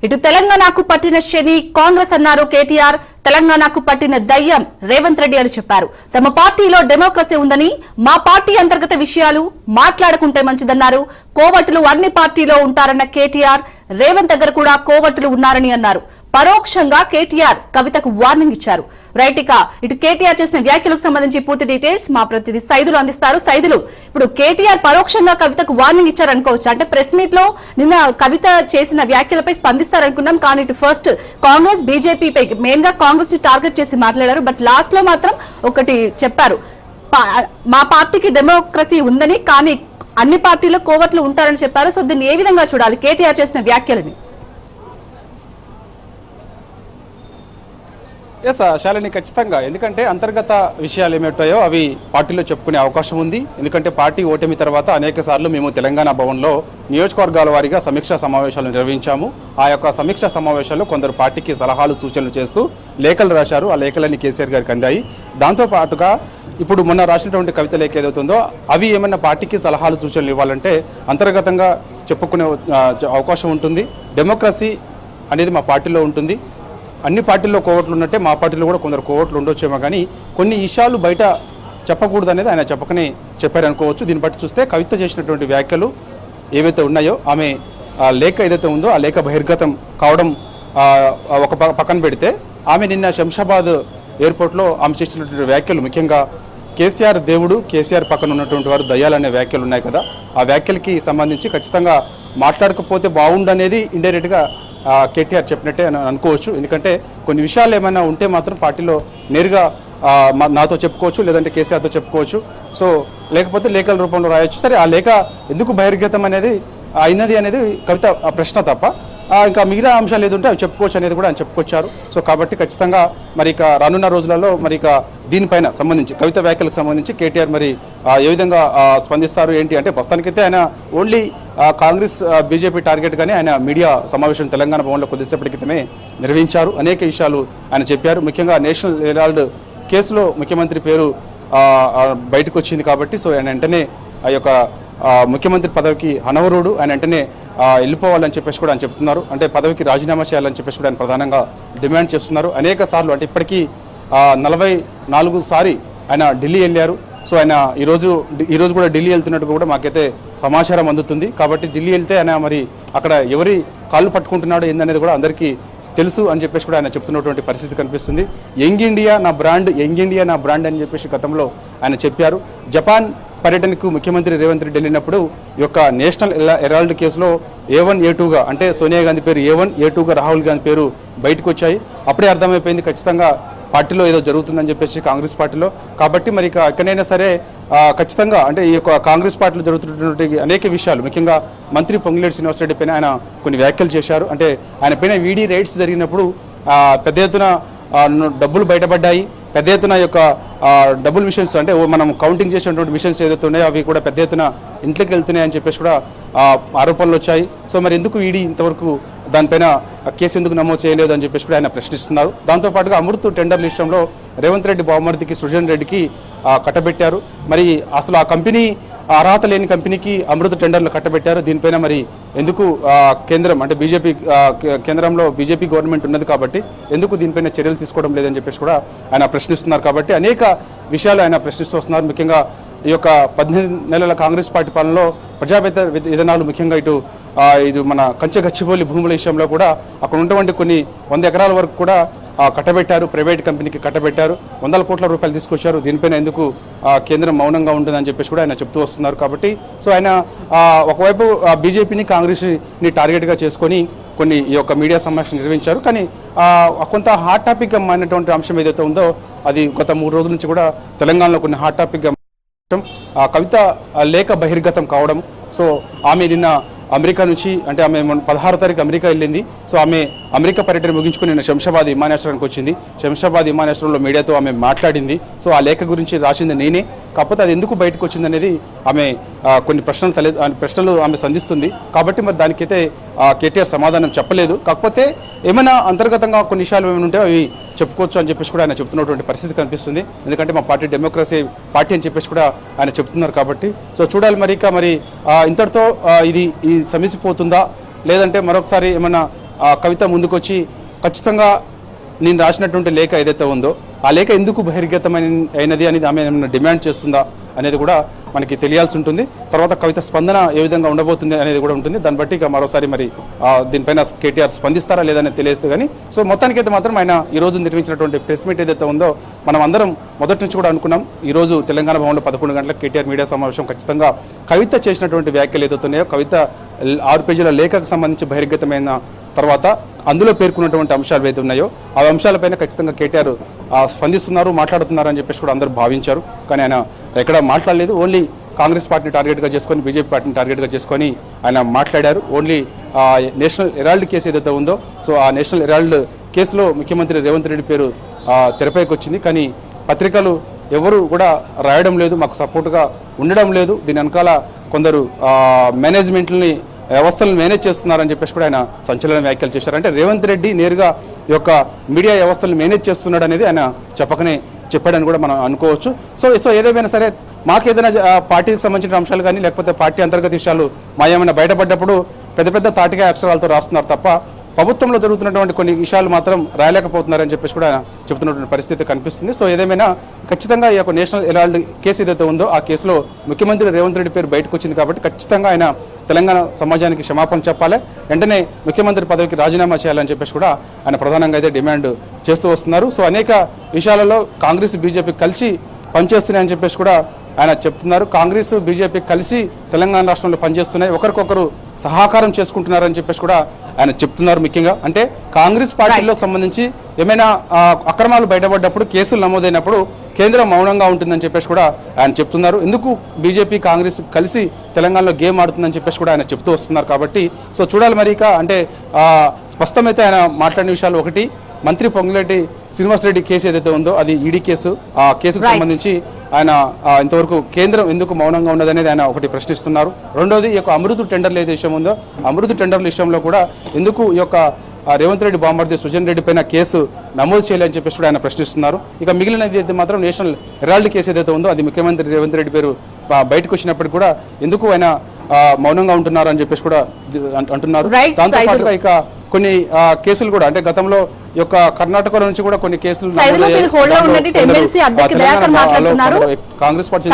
ఇటు తెలంగాణకు పట్టిన శని కాంగ్రెస్ అన్నారు కేటీఆర్. తెలంగాణకు పట్టిన దయ్యం రేవంత్ రెడ్డి అని చెప్పారు. తమ పార్టీలో డెమోక్రసీ ఉందని, మా పార్టీ అంతర్గత విషయాలు మాట్లాడుకుంటే మంచిదన్నారు. కోవట్లు అన్ని పార్టీలో ఉంటారన్న కేటీఆర్ రేవంత్ దగ్గర కూడా కోవట్లు ఉన్నారని అన్నారు. పరోక్షంగా కేటీఆర్ కవితకు వార్నింగ్ ఇచ్చారు. రైట్, ఇటు కేటీఆర్ చేసిన వ్యాఖ్యలకు సంబంధించి పూర్తి డీటెయిల్స్ మా ప్రతినిధి సైదులు అందిస్తారు. సైదులు, ఇప్పుడు కేటీఆర్ పరోక్షంగా కవితకు వార్నింగ్ ఇచ్చారు అనుకోవచ్చు. అంటే ప్రెస్ మీట్ లో నిన్న కవిత చేసిన వ్యాఖ్యలపై స్పందిస్తారనుకున్నాం, కానీ ఇటు ఫస్ట్ కాంగ్రెస్ బీజేపీపై మెయిన్ గా కాంగ్రెస్ ని టార్గెట్ చేసి మాట్లాడారు. బట్ లాస్ట్ లో మాత్రం ఒకటి చెప్పారు, మా పార్టీకి డెమోక్రసీ ఉందని, కానీ అన్ని పార్టీలో కోవట్లు ఉంటారని చెప్పారు. సో దీన్ని ఏ విధంగా చూడాలి కేటీఆర్ చేసిన వ్యాఖ్యలని? ఎస్ శాలిని, ఖచ్చితంగా. ఎందుకంటే అంతర్గత విషయాలు ఏమిటాయో అవి పార్టీలో చెప్పుకునే అవకాశం ఉంది. ఎందుకంటే పార్టీ ఓటమి తర్వాత అనేక సార్లు మేము తెలంగాణ భవన్లో నియోజకవర్గాల వారీగా సమీక్షా సమావేశాలు నిర్వహించాము. ఆ యొక్క సమీక్షా సమావేశాల్లో కొందరు పార్టీకి సలహాలు సూచనలు చేస్తూ లేఖలు రాశారు. ఆ లేఖలన్నీ కేసీఆర్ గారికి అందాయి. దాంతోపాటుగా ఇప్పుడు మొన్న రాసినటువంటి కవిత లేఖ ఏదవుతుందో అవి ఏమన్నా పార్టీకి సలహాలు సూచనలు ఇవ్వాలంటే అంతర్గతంగా చెప్పుకునే అవకాశం ఉంటుంది. డెమోక్రసీ అనేది మా పార్టీలో ఉంటుంది. అన్ని పార్టీల్లో కోవట్లు ఉన్నట్టే మా పార్టీలో కూడా కొందరు కోవట్లు ఉండొచ్చేమో, కానీ కొన్ని విషయాలు బయట చెప్పకూడదు అనేది ఆయన చెప్పకనే చెప్పారనుకోవచ్చు. దీన్ని బట్టి చూస్తే కవిత చేసినటువంటి వ్యాఖ్యలు ఏవైతే ఉన్నాయో, ఆమె లేఖ ఏదైతే ఉందో ఆ లేఖ బహిర్గతం కావడం ఒక పక్కన పెడితే, ఆమె నిన్న శంషాబాద్ ఎయిర్పోర్ట్లో ఆమె చేసినటువంటి వ్యాఖ్యలు, ముఖ్యంగా కేసీఆర్ దేవుడు, కేసీఆర్ పక్కన ఉన్నటువంటి వారు దయ్యాలనే వ్యాఖ్యలు ఉన్నాయి కదా, ఆ వ్యాఖ్యలకి సంబంధించి ఖచ్చితంగా మాట్లాడకపోతే బాగుండనేది ఇండైరెక్ట్గా కేటీఆర్ చెప్పినట్టే అని అనుకోవచ్చు. ఎందుకంటే కొన్ని విషయాలు ఏమైనా ఉంటే మాత్రం పార్టీలో నేరుగా నాతో చెప్పుకోవచ్చు, లేదంటే కేసీఆర్తో చెప్పుకోవచ్చు. సో లేకపోతే లేఖల రూపంలో రాయొచ్చు. సరే, ఆ లేఖ ఎందుకు బహిర్గతం అనేది అయినది అనేది కవిత ప్రశ్న తప్ప, ఇంకా మిగతా అంశాలు ఏది ఉంటే అవి చెప్పుకోవచ్చు అనేది కూడా ఆయన చెప్పుకొచ్చారు. సో కాబట్టి ఖచ్చితంగా మరి ఇక రానున్న రోజులలో మరి ఇక దీనిపైన సంబంధించి కవిత వ్యాఖ్యలకు సంబంధించి కేటీఆర్ మరి ఏ విధంగా స్పందిస్తారు ఏంటి అంటే, ప్రస్తుతానికైతే ఆయన ఓన్లీ కాంగ్రెస్ బీజేపీ టార్గెట్గానే ఆయన మీడియా సమావేశం తెలంగాణ భవన్లో కొద్దిసేపటి క్రితమే నిర్వహించారు. అనేక విషయాలు ఆయన చెప్పారు. ముఖ్యంగా నేషనల్ హెరాల్డ్ కేసులో ముఖ్యమంత్రి పేరు బయటకు వచ్చింది కాబట్టి, సో ఆయన వెంటనే ఆ యొక్క ముఖ్యమంత్రి పదవికి అనవరుడు, ఆయన వెంటనే వెళ్ళిపోవాలని చెప్పేసి కూడా ఆయన చెప్తున్నారు. అంటే పదవికి రాజీనామా చేయాలని చెప్పేసి కూడా ఆయన ప్రధానంగా డిమాండ్ చేస్తున్నారు. అనేక సార్లు, అంటే ఇప్పటికీ 44 సారి ఆయన ఢిల్లీ వెళ్ళారు. సో ఆయన ఈరోజు కూడా ఢిల్లీ వెళ్తున్నట్టు కూడా మాకైతే సమాచారం అందుతుంది. కాబట్టి ఢిల్లీ వెళ్తే ఆయన మరి అక్కడ ఎవరి కాళ్ళు పట్టుకుంటున్నాడో ఏందనేది కూడా అందరికీ తెలుసు అని చెప్పేసి కూడా ఆయన చెప్తున్నటువంటి పరిస్థితి కనిపిస్తుంది. యంగ్ ఇండియా నా బ్రాండ్, యంగ్ ఇండియా నా బ్రాండ్ అని చెప్పేసి గతంలో ఆయన చెప్పారు. జపాన్ పర్యటనకు ముఖ్యమంత్రి రేవంత్ రెడ్డి వెళ్ళినప్పుడు ఈ యొక్క నేషనల్ హెరాల్డ్ కేసులో A1 A2గా, అంటే సోనియా గాంధీ పేరు A1 A2గా రాహుల్ గాంధీ పేరు బయటకు వచ్చాయి. అప్పుడే అర్థమైపోయింది ఖచ్చితంగా పార్టీలో ఏదో జరుగుతుందని చెప్పేసి కాంగ్రెస్ పార్టీలో. కాబట్టి మరి ఇక ఎక్కడైనా సరే ఖచ్చితంగా అంటే ఈ యొక్క కాంగ్రెస్ పార్టీలో జరుగుతున్నటువంటి అనేక విషయాలు, ముఖ్యంగా మంత్రి పొంగులేటి శ్రీనివాసరెడ్డి పైన ఆయన కొన్ని వ్యాఖ్యలు చేశారు. అంటే ఆయన పైన ఈడీ రైడ్స్ జరిగినప్పుడు పెద్ద ఎత్తున డబ్బులు బయటపడ్డాయి. పెద్ద ఎత్తున యొక్క డబుల్ మిషన్స్, అంటే మనం కౌంటింగ్ చేసినటువంటి మిషన్స్ ఏదైతే ఉన్నాయో అవి కూడా పెద్ద ఎత్తున ఇంట్లోకి వెళ్తున్నాయి అని చెప్పేసి కూడా ఆరోపణలు వచ్చాయి. సో మరి ఎందుకు ఈడీ ఇంతవరకు దానిపైన కేసు ఎందుకు నమోదు చేయలేదు అని చెప్పేసి కూడా ఆయన ప్రశ్నిస్తున్నారు. దాంతోపాటుగా అమృత్ టెండర్ల విషయంలో రేవంత్ రెడ్డి బావమరిదికి సృజన్ రెడ్డికి కట్టబెట్టారు. మరి అసలు ఆ కంపెనీ అర్హత లేని కంపెనీకి అమృత టెండర్లు కట్టబెట్టారు. దీనిపైన మరి ఎందుకు కేంద్రం, అంటే బీజేపీ కేంద్రంలో బీజేపీ గవర్నమెంట్ ఉన్నది కాబట్టి ఎందుకు దీనిపైన చర్యలు తీసుకోవడం లేదని చెప్పేసి కూడా ఆయన ప్రశ్నిస్తున్నారు. కాబట్టి అనేక విషయాలు ఆయన ప్రశ్నిస్తూ వస్తున్నారు. ముఖ్యంగా ఈ యొక్క 18 నెలల కాంగ్రెస్ పార్టీ పాలనలో ప్రజావేత్త విధానాలు, ముఖ్యంగా ఇటు మన కంచెగచ్చిబౌలి భూముల విషయంలో కూడా అక్కడ ఉన్నటువంటి కొన్ని 100 ఎకరాల వరకు కూడా కట్టబెట్టారు. ప్రైవేట్ కంపెనీకి కట్టబెట్టారు. 100 కోట్ల రూపాయలు తీసుకొచ్చారు. దీనిపైన ఎందుకు కేంద్రం మౌనంగా ఉంటుందని చెప్పేసి కూడా ఆయన చెప్తూ వస్తున్నారు. కాబట్టి సో ఆయన ఒకవైపు బీజేపీని కాంగ్రెస్ని టార్గెట్గా చేసుకొని కొన్ని ఈ యొక్క మీడియా సమావేశం నిర్వహించారు. కానీ కొంత హాట్ టాపిక్గా మారినటువంటి అంశం ఏదైతే ఉందో అది గత 3 రోజుల నుంచి కూడా తెలంగాణలో కొన్ని హాట్ టాపిక్గా కవిత లేఖ బహిర్గతం కావడం. సో ఆమె నిన్న అమెరికా నుంచి, అంటే ఆమె 16వ తారీఖు అమెరికా వెళ్ళింది. సో ఆమె అమెరికా పర్యటన ముగించుకుని నిన్న శంషాబాద్ విమానాశ్రయానికి వచ్చింది. శంషాబాద్ విమానాశ్రయంలో మీడియాతో ఆమె మాట్లాడింది. సో ఆ లేఖ గురించి రాసింది నేనే, కాకపోతే అది ఎందుకు బయటకు వచ్చింది అనేది ఆమె కొన్ని ప్రశ్నలు ఆమె సంధిస్తుంది. కాబట్టి మరి దానికైతే కేటీఆర్ సమాధానం చెప్పలేదు. కాకపోతే ఏమైనా అంతర్గతంగా కొన్ని విషయాలు ఏమైనా ఉంటే అవి చెప్పుకోవచ్చు అని చెప్పేసి కూడా ఆయన చెప్తున్నటువంటి పరిస్థితి కనిపిస్తుంది. ఎందుకంటే మా పార్టీ డెమోక్రసీ పార్టీ అని చెప్పేసి కూడా ఆయన చెప్తున్నారు. కాబట్టి సో చూడాలి మరి ఇంతటితో ఇది సమసిపోతుందా, లేదంటే మరొకసారి ఏమైనా కవిత ముందుకొచ్చి ఖచ్చితంగా నేను రాసినటువంటి లేఖ ఏదైతే ఉందో ఆ లేఖ ఎందుకు బహిర్గతమైనది అనేది ఆమె ఏమైనా డిమాండ్ చేస్తుందా అనేది కూడా మనకి తెలియాల్సి ఉంటుంది. తర్వాత కవిత స్పందన ఏ విధంగా ఉండబోతుంది అనేది కూడా ఉంటుంది. దాన్ని బట్టి ఇక మరోసారి మరి దీనిపైన కేటీఆర్ స్పందిస్తారా లేదని తెలియదు. కానీ సో మొత్తానికైతే మాత్రం ఆయన ఈరోజు నిర్మించినటువంటి ప్రెస్ మీట్ ఏదైతే ఉందో మనం అందరం మొదటి నుంచి కూడా అనుకున్నాం. ఈరోజు తెలంగాణ భవన్లో 11 గంటలకు కేటీఆర్ మీడియా సమావేశం ఖచ్చితంగా కవిత చేసినటువంటి వ్యాఖ్యలు ఏదైతున్నాయో కవిత 6 పేజీల లేఖకు సంబంధించి బహిర్గతమైన తర్వాత అందులో పేర్కొన్నటువంటి అంశాలు ఏదైతే ఉన్నాయో ఆ అంశాలపైన ఖచ్చితంగా కేటీఆర్ స్పందిస్తున్నారు, మాట్లాడుతున్నారు అని చెప్పేసి కూడా అందరూ భావించారు. కానీ ఆయన ఎక్కడ మాట్లాడలేదు. ఓన్లీ కాంగ్రెస్ పార్టీని టార్గెట్గా చేసుకొని బీజేపీ పార్టీని టార్గెట్గా చేసుకొని ఆయన మాట్లాడారు. ఓన్లీ నేషనల్ హెరాల్డ్ కేసు ఏదైతే ఉందో సో ఆ నేషనల్ హెరాల్డ్ కేసులో ముఖ్యమంత్రి రేవంత్ రెడ్డి పేరు తెరపైకి వచ్చింది. కానీ పత్రికలు ఎవరు కూడా రాయడం లేదు, మాకు సపోర్ట్గా ఉండడం లేదు. దీని వెనకాల కొందరు మేనేజ్మెంట్ని వ్యవస్థలను మేనేజ్ చేస్తున్నారని చెప్పేసి కూడా ఆయన సంచలన వ్యాఖ్యలు చేశారు. అంటే రేవంత్ రెడ్డి నేరుగా ఈ యొక్క మీడియా వ్యవస్థలను మేనేజ్ చేస్తున్నాడు అనేది ఆయన చెప్పకనే చెప్పాడని కూడా మనం అనుకోవచ్చు. సో ఏదేమైనా సరే మాకేదైనా పార్టీకి సంబంధించిన అంశాలు కానీ లేకపోతే పార్టీ అంతర్గత విషయాలు మా ఏమైనా బయటపడ్డప్పుడు పెద్ద పెద్ద తాటిగా అక్షరాలతో రాస్తున్నారు తప్ప ప్రభుత్వంలో జరుగుతున్నటువంటి కొన్ని విషయాలు మాత్రం రాయలేకపోతున్నారని చెప్పేసి కూడా ఆయన చెబుతున్నటువంటి పరిస్థితి కనిపిస్తుంది. సో ఏదేమైనా ఖచ్చితంగా ఈ యొక్క నేషనల్ హెరాల్డ్ కేసు ఏదైతే ఉందో ఆ కేసులో ముఖ్యమంత్రి రేవంత్ రెడ్డి పేరు బయటకు వచ్చింది కాబట్టి ఖచ్చితంగా ఆయన తెలంగాణ సమాజానికి క్షమాపణ చెప్పాలి, వెంటనే ముఖ్యమంత్రి పదవికి రాజీనామా చేయాలని చెప్పేసి కూడా ఆయన ప్రధానంగా అయితే డిమాండ్ చేస్తూ వస్తున్నారు. సో అనేక విషయాలలో కాంగ్రెస్ బీజేపీ కలిసి పనిచేస్తున్నాయని చెప్పేసి కూడా ఆయన చెప్తున్నారు. కాంగ్రెస్ బీజేపీ కలిసి తెలంగాణ రాష్ట్రంలో పనిచేస్తున్నాయి, ఒకరికొకరు సహకారం చేసుకుంటున్నారని చెప్పేసి కూడా ఆయన చెప్తున్నారు. ముఖ్యంగా అంటే కాంగ్రెస్ పార్టీలో సంబంధించి ఏమైనా అక్రమాలు బయటపడ్డప్పుడు కేసులు నమోదైనప్పుడు కేంద్రం మౌనంగా ఉంటుందని చెప్పేసి కూడా ఆయన చెప్తున్నారు. ఎందుకు బీజేపీ కాంగ్రెస్ కలిసి తెలంగాణలో గేమ్ ఆడుతుందని చెప్పేసి కూడా ఆయన చెప్తూ వస్తున్నారు. కాబట్టి సో చూడాలి మరి ఇక అంటే స్పష్టమైతే ఆయన మాట్లాడిన విషయాలు ఒకటి, మంత్రి పొంగులేటి శ్రీనివాసరెడ్డి కేసు ఏదైతే ఉందో అది ఈడీ కేసు. ఆ కేసుకు సంబంధించి ఆయన ఇంతవరకు కేంద్రం ఎందుకు మౌనంగా ఉన్నదనేది ఆయన ఒకటి ప్రశ్నిస్తున్నారు. రెండోది ఈ యొక్క అమృత్ టెండర్లు ఏదైతే విషయం ఉందో అమృత్ టెండర్ల విషయంలో కూడా ఎందుకు ఈ యొక్క రేవంత్ రెడ్డి బామ్మర్ది సుజన్ రెడ్డి పైన కేసు నమోదు చేయాలని చెప్పేసి కూడా ఆయన ప్రశ్నిస్తున్నారు. ఇక మిగిలినది అయితే మాత్రం నేషనల్ హెరాల్డ్ కేసు ఏదైతే ఉందో అది ముఖ్యమంత్రి రేవంత్ రెడ్డి పేరు బయటకు వచ్చినప్పటికీ కూడా ఎందుకు ఆయన మౌనంగా ఉంటున్నారు అని చెప్పేసి కూడా అంటున్నారు. దాంతో పాటుగా ఇక కొన్ని కేసులు కూడా అంటే గతంలో ఈ యొక్క కర్ణాటక నుంచి కూడా కొన్ని కేసులు కాంగ్రెస్ పార్టీ